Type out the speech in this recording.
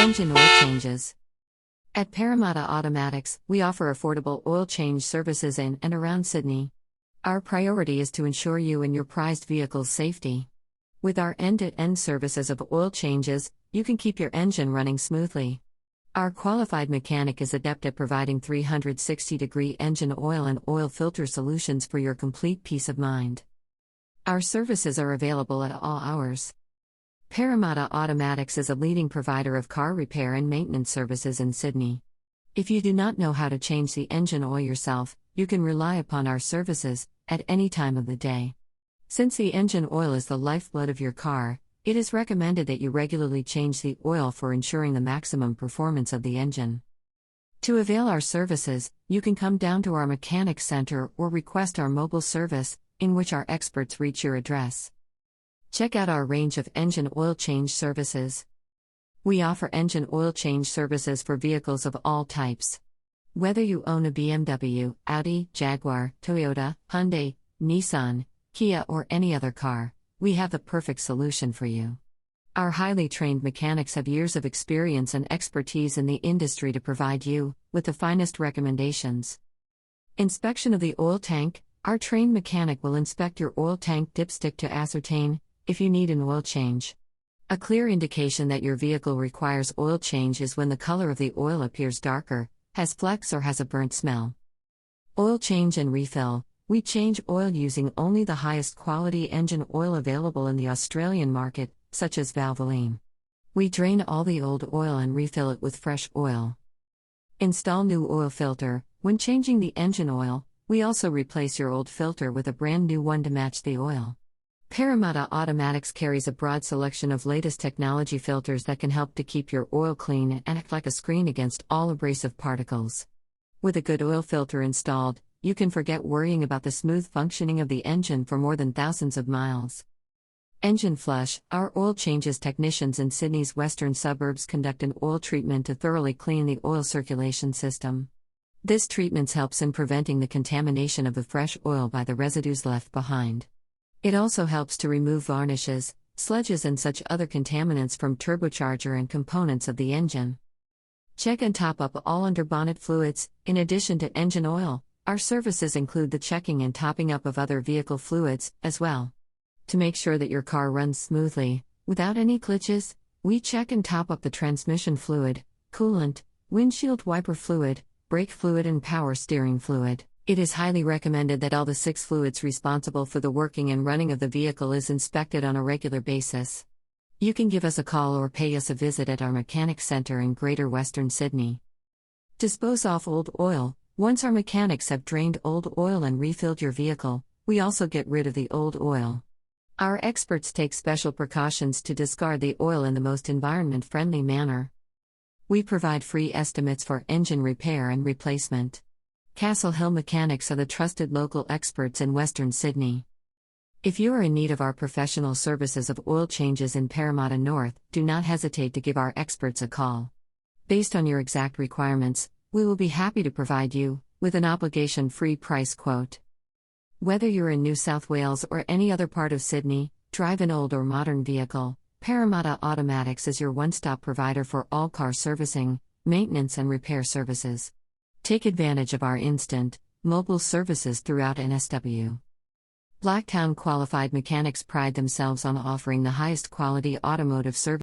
Engine oil changes. At Parramatta Automatics, we offer affordable oil change services in and around Sydney. Our priority is to ensure you and your prized vehicle's safety. With our end-to-end services of oil changes, you can keep your engine running smoothly. Our qualified mechanic is adept at providing 360-degree engine oil and oil filter solutions for your complete peace of mind. Our services are available at all hours. Parramatta Automatics is a leading provider of car repair and maintenance services in Sydney. If you do not know how to change the engine oil yourself, you can rely upon our services at any time of the day. Since the engine oil is the lifeblood of your car, it is recommended that you regularly change the oil for ensuring the maximum performance of the engine. To avail our services, you can come down to our mechanic center or request our mobile service, in which our experts reach your address. Check out our range of engine oil change services. We offer engine oil change services for vehicles of all types. Whether you own a BMW, Audi, Jaguar, Toyota, Hyundai, Nissan, Kia, or any other car, we have the perfect solution for you. Our highly trained mechanics have years of experience and expertise in the industry to provide you with the finest recommendations. Inspection of the oil tank. Our trained mechanic will inspect your oil tank dipstick to ascertain if you need an oil change. A clear indication that your vehicle requires oil change is when the color of the oil appears darker, has flecks, or has a burnt smell. Oil change and refill. We change oil using only the highest quality engine oil available in the Australian market, such as Valvoline. We drain all the old oil and refill it with fresh oil. Install new oil filter. When changing the engine oil, we also replace your old filter with a brand new one to match the oil. Parramatta Automatics carries a broad selection of latest technology filters that can help to keep your oil clean and act like a screen against all abrasive particles. With a good oil filter installed, you can forget worrying about the smooth functioning of the engine for more than thousands of miles. Engine flush. Our oil changes technicians in Sydney's western suburbs conduct an oil treatment to thoroughly clean the oil circulation system. This treatment helps in preventing the contamination of the fresh oil by the residues left behind. It also helps to remove varnishes, sludges, and such other contaminants from turbocharger and components of the engine. Check and top up all underbonnet fluids. In addition to engine oil, our services include the checking and topping up of other vehicle fluids, as well. To make sure that your car runs smoothly, without any glitches, we check and top up the transmission fluid, coolant, windshield wiper fluid, brake fluid, and power steering fluid. It is highly recommended that all the 6 fluids responsible for the working and running of the vehicle is inspected on a regular basis. You can give us a call or pay us a visit at our mechanic center in Greater Western Sydney. Dispose off old oil. Once our mechanics have drained old oil and refilled your vehicle, we also get rid of the old oil. Our experts take special precautions to discard the oil in the most environment-friendly manner. We provide free estimates for engine repair and replacement. Castle Hill Mechanics are the trusted local experts in Western Sydney. If you are in need of our professional services of oil changes in Parramatta North, do not hesitate to give our experts a call. Based on your exact requirements, we will be happy to provide you with an obligation-free price quote. Whether you're in New South Wales or any other part of Sydney, drive an old or modern vehicle, Parramatta Automatics is your one-stop provider for all car servicing, maintenance, and repair services. Take advantage of our instant, mobile services throughout NSW. Blacktown qualified mechanics pride themselves on offering the highest quality automotive service.